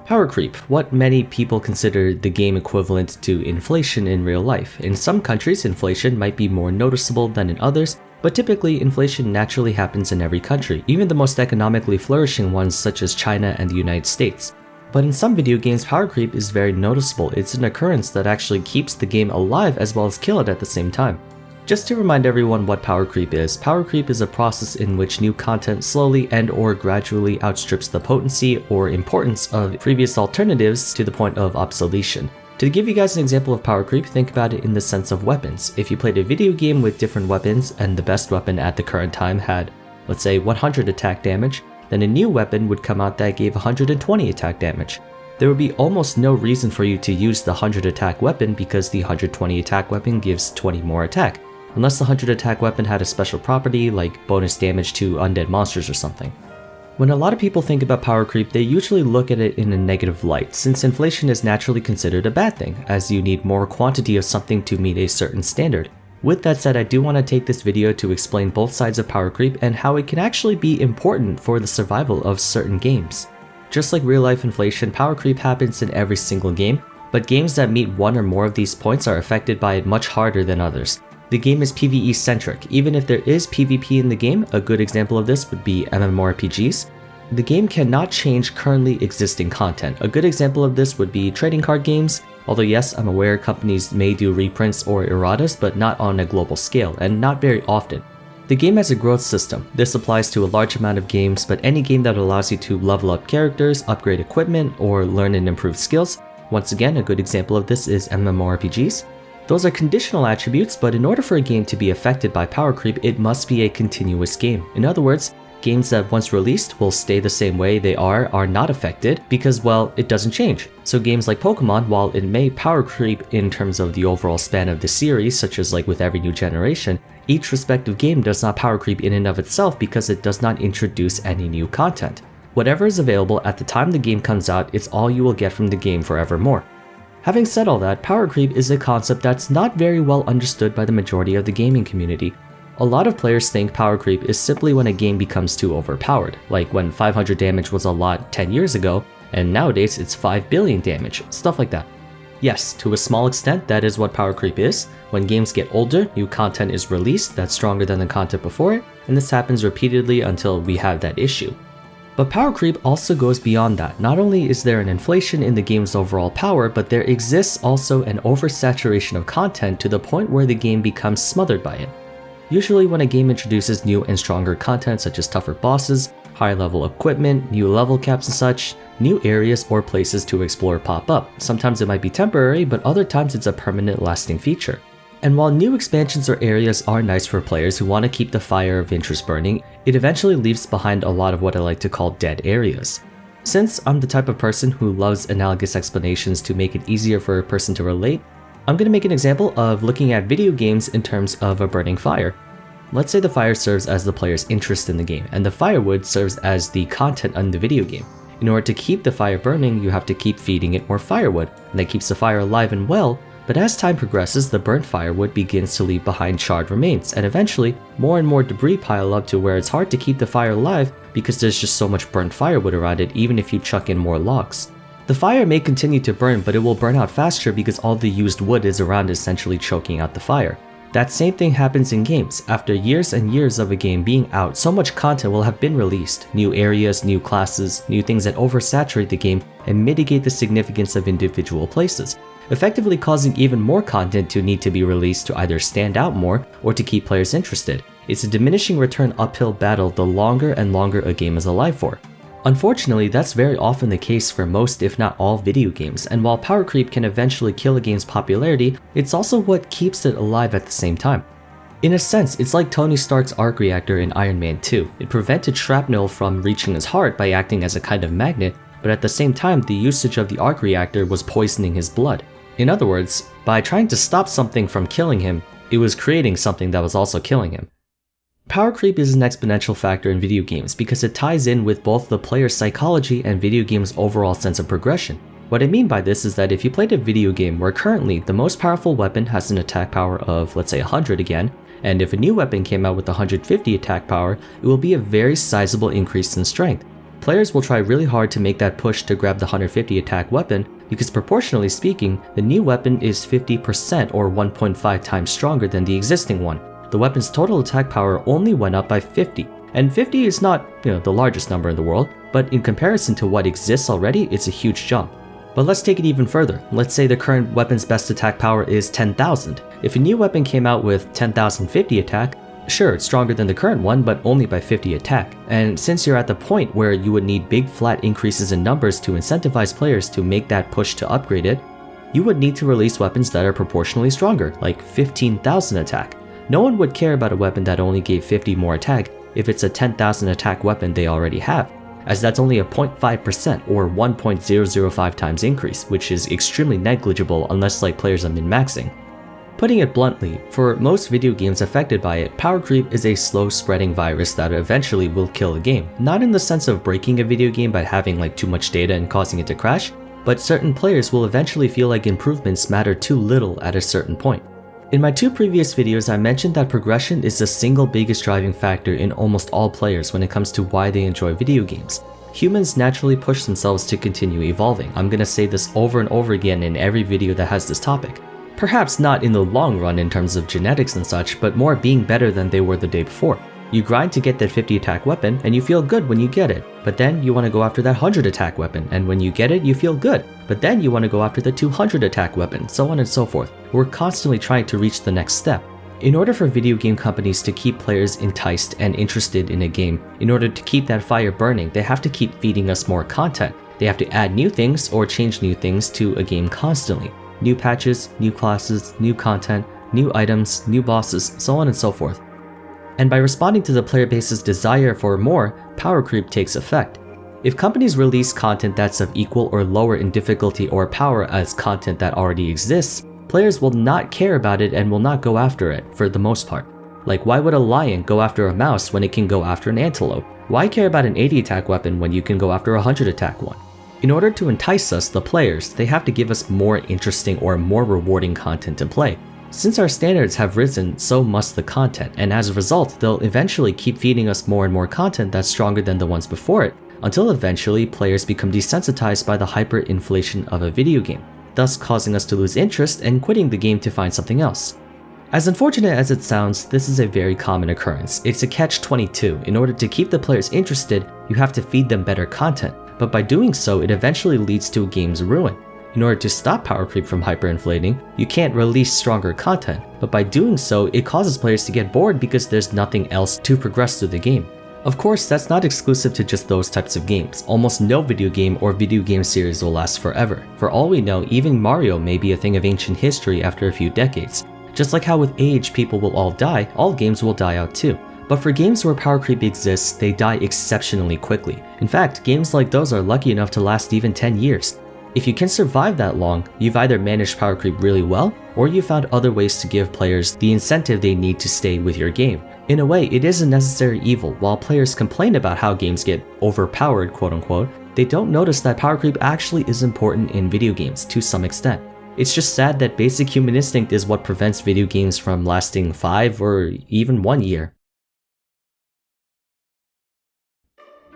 Power creep, what many people consider the game equivalent to inflation in real life. In some countries, inflation might be more noticeable than in others, but typically inflation naturally happens in every country, even the most economically flourishing ones such as China and the United States. But in some video games, power creep is very noticeable. It's an occurrence that actually keeps the game alive as well as kill it at the same time. Just to remind everyone what power creep is a process in which new content slowly and/or gradually outstrips the potency or importance of previous alternatives to the point of obsolescence. To give you guys an example of power creep, think about it in the sense of weapons. If you played a video game with different weapons and the best weapon at the current time had, let's say, 100 attack damage, then a new weapon would come out that gave 120 attack damage. There would be almost no reason for you to use the 100 attack weapon because the 120 attack weapon gives 20 more attack, unless the 100 attack weapon had a special property like bonus damage to undead monsters or something. When a lot of people think about power creep, they usually look at it in a negative light, since inflation is naturally considered a bad thing, as you need more quantity of something to meet a certain standard. With that said, I do want to take this video to explain both sides of power creep and how it can actually be important for the survival of certain games. Just like real life inflation, power creep happens in every single game, but games that meet one or more of these points are affected by it much harder than others. The game is PvE centric. Even if there is PvP in the game, a good example of this would be MMORPGs. The game cannot change currently existing content. A good example of this would be trading card games, although yes, I'm aware companies may do reprints or erratas, but not on a global scale, and not very often. The game has a growth system. This applies to a large amount of games, but any game that allows you to level up characters, upgrade equipment, or learn and improve skills. Once again, a good example of this is MMORPGs. Those are conditional attributes, but in order for a game to be affected by power creep, it must be a continuous game. In other words, games that once released will stay the same way they are not affected because, well, it doesn't change. So games like Pokemon, while it may power creep in terms of the overall span of the series, such as like with every new generation, each respective game does not power creep in and of itself because it does not introduce any new content. Whatever is available at the time the game comes out, it's all you will get from the game forevermore. Having said all that, power creep is a concept that's not very well understood by the majority of the gaming community. A lot of players think power creep is simply when a game becomes too overpowered, like when 500 damage was a lot 10 years ago, and nowadays it's 5 billion damage, stuff like that. Yes, to a small extent that is what power creep is. When games get older, new content is released that's stronger than the content before it, and this happens repeatedly until we have that issue. But power creep also goes beyond that. Not only is there an inflation in the game's overall power, but there exists also an oversaturation of content to the point where the game becomes smothered by it. Usually when a game introduces new and stronger content such as tougher bosses, higher level equipment, new level caps and such, new areas or places to explore pop up. Sometimes it might be temporary, but other times it's a permanent lasting feature. And while new expansions or areas are nice for players who want to keep the fire of interest burning, it eventually leaves behind a lot of what I like to call dead areas. Since I'm the type of person who loves analogous explanations to make it easier for a person to relate, I'm going to make an example of looking at video games in terms of a burning fire. Let's say the fire serves as the player's interest in the game, and the firewood serves as the content in the video game. In order to keep the fire burning, you have to keep feeding it more firewood, and that keeps the fire alive and well. But as time progresses, the burnt firewood begins to leave behind charred remains, and eventually, more and more debris pile up to where it's hard to keep the fire alive because there's just so much burnt firewood around it even if you chuck in more logs. The fire may continue to burn, but it will burn out faster because all the used wood is around essentially choking out the fire. That same thing happens in games. After years and years of a game being out, so much content will have been released. New areas, new classes, new things that oversaturate the game and mitigate the significance of individual places, effectively causing even more content to need to be released to either stand out more or to keep players interested. It's a diminishing return uphill battle the longer and longer a game is alive for. Unfortunately, that's very often the case for most if not all video games, and while power creep can eventually kill a game's popularity, it's also what keeps it alive at the same time. In a sense, it's like Tony Stark's arc reactor in Iron Man 2. It prevented shrapnel from reaching his heart by acting as a kind of magnet, but at the same time, the usage of the arc reactor was poisoning his blood. In other words, by trying to stop something from killing him, it was creating something that was also killing him. Power creep is an exponential factor in video games because it ties in with both the player's psychology and video game's overall sense of progression. What I mean by this is that if you played a video game where currently the most powerful weapon has an attack power of, let's say, 100 again, and if a new weapon came out with 150 attack power, it will be a very sizable increase in strength. Players will try really hard to make that push to grab the 150 attack weapon because proportionally speaking, the new weapon is 50% or 1.5 times stronger than the existing one. The weapon's total attack power only went up by 50, and 50 is not, the largest number in the world, but in comparison to what exists already, it's a huge jump. But let's take it even further. Let's say the current weapon's best attack power is 10,000. If a new weapon came out with 10,050 attack, sure, it's stronger than the current one, but only by 50 attack. And since you're at the point where you would need big flat increases in numbers to incentivize players to make that push to upgrade it, you would need to release weapons that are proportionally stronger, like 15,000 attack. No one would care about a weapon that only gave 50 more attack if it's a 10,000 attack weapon they already have, as that's only a 0.5% or 1.005 times increase, which is extremely negligible unless players are min-maxing. Putting it bluntly, for most video games affected by it, power creep is a slow-spreading virus that eventually will kill a game. Not in the sense of breaking a video game by having too much data and causing it to crash, but certain players will eventually feel like improvements matter too little at a certain point. In my 2 previous videos, I mentioned that progression is the single biggest driving factor in almost all players when it comes to why they enjoy video games. Humans naturally push themselves to continue evolving. I'm gonna say this over and over again in every video that has this topic. Perhaps not in the long run in terms of genetics and such, but more being better than they were the day before. You grind to get that 50 attack weapon and you feel good when you get it, but then you want to go after that 100 attack weapon, and when you get it you feel good, but then you want to go after the 200 attack weapon, so on and so forth. We're constantly trying to reach the next step. In order for video game companies to keep players enticed and interested in a game, in order to keep that fire burning, they have to keep feeding us more content. They have to add new things or change new things to a game constantly. New patches, new classes, new content, new items, new bosses, so on and so forth. And by responding to the player base's desire for more, power creep takes effect. If companies release content that's of equal or lower in difficulty or power as content that already exists, players will not care about it and will not go after it for the most part. Why would a lion go after a mouse when it can go after an antelope? Why care about an 80 attack weapon when you can go after a 100 attack one? In order to entice us, the players, they have to give us more interesting or more rewarding content to play. Since our standards have risen, so must the content, and as a result, they'll eventually keep feeding us more and more content that's stronger than the ones before it, until eventually players become desensitized by the hyperinflation of a video game, thus causing us to lose interest and quitting the game to find something else. As unfortunate as it sounds, this is a very common occurrence. It's a catch-22. In order to keep the players interested, you have to feed them better content, but by doing so, it eventually leads to a game's ruin. In order to stop power creep from hyperinflating, you can't release stronger content, but by doing so, it causes players to get bored because there's nothing else to progress through the game. Of course, that's not exclusive to just those types of games. Almost no video game or video game series will last forever. For all we know, even Mario may be a thing of ancient history after a few decades. Just like how with age people will all die, all games will die out too. But for games where power creep exists, they die exceptionally quickly. In fact, games like those are lucky enough to last even 10 years. If you can survive that long, you've either managed power creep really well, or you found other ways to give players the incentive they need to stay with your game. In a way, it is a necessary evil. While players complain about how games get overpowered, quote unquote, they don't notice that power creep actually is important in video games to some extent. It's just sad that basic human instinct is what prevents video games from lasting 5 or even 1 year.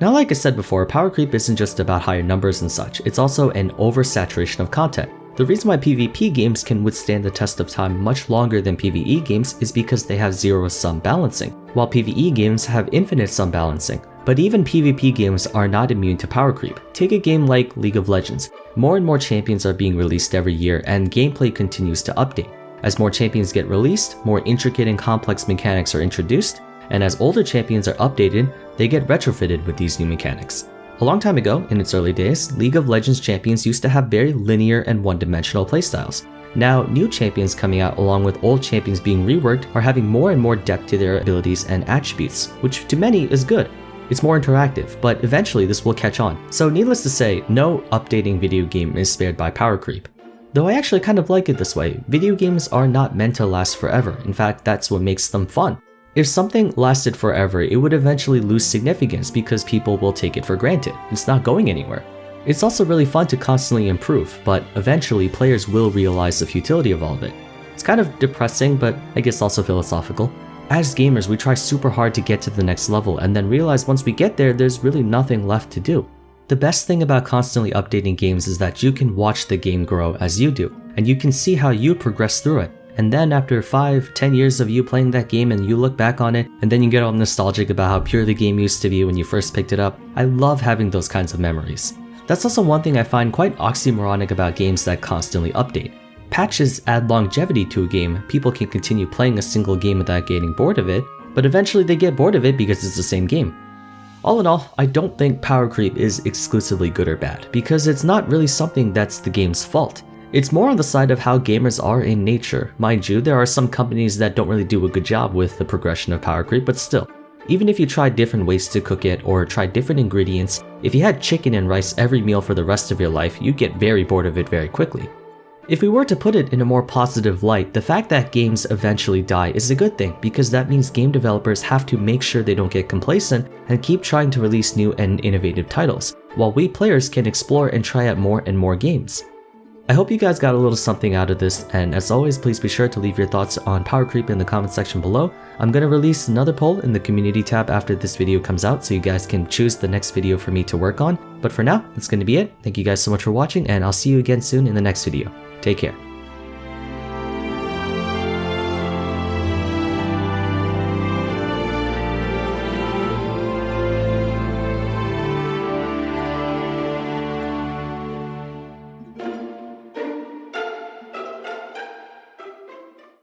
Now, like I said before, power creep isn't just about higher numbers and such, it's also an oversaturation of content. The reason why PvP games can withstand the test of time much longer than PvE games is because they have zero-sum balancing, while PvE games have infinite sum balancing. But even PvP games are not immune to power creep. Take a game like League of Legends. More and more champions are being released every year, and gameplay continues to update. As more champions get released, more intricate and complex mechanics are introduced, and as older champions are updated, they get retrofitted with these new mechanics. A long time ago, in its early days, League of Legends champions used to have very linear and one-dimensional playstyles. Now, new champions coming out along with old champions being reworked are having more and more depth to their abilities and attributes, which to many is good. It's more interactive, but eventually this will catch on. So needless to say, no updating video game is spared by power creep. Though I actually kind of like it this way, video games are not meant to last forever. In fact, that's what makes them fun. If something lasted forever, it would eventually lose significance because people will take it for granted. It's not going anywhere. It's also really fun to constantly improve, but eventually players will realize the futility of all of it. It's kind of depressing, but I guess also philosophical. As gamers, we try super hard to get to the next level and then realize once we get there, there's really nothing left to do. The best thing about constantly updating games is that you can watch the game grow as you do, and you can see how you progress through it. And then after 5-10 years of you playing that game and you look back on it, and then you get all nostalgic about how pure the game used to be when you first picked it up, I love having those kinds of memories. That's also one thing I find quite oxymoronic about games that constantly update. Patches add longevity to a game. People can continue playing a single game without getting bored of it, but eventually they get bored of it because it's the same game. All in all, I don't think power creep is exclusively good or bad, because it's not really something that's the game's fault. It's more on the side of how gamers are in nature. Mind you, there are some companies that don't really do a good job with the progression of power creep, but still. Even if you try different ways to cook it or try different ingredients, if you had chicken and rice every meal for the rest of your life, you'd get very bored of it very quickly. If we were to put it in a more positive light, the fact that games eventually die is a good thing, because that means game developers have to make sure they don't get complacent and keep trying to release new and innovative titles, while we players can explore and try out more and more games. I hope you guys got a little something out of this, and as always, please be sure to leave your thoughts on power creep in the comment section below. I'm gonna release another poll in the community tab after this video comes out, so you guys can choose the next video for me to work on. But for now, that's gonna be it. Thank you guys so much for watching, and I'll see you again soon in the next video. Take care.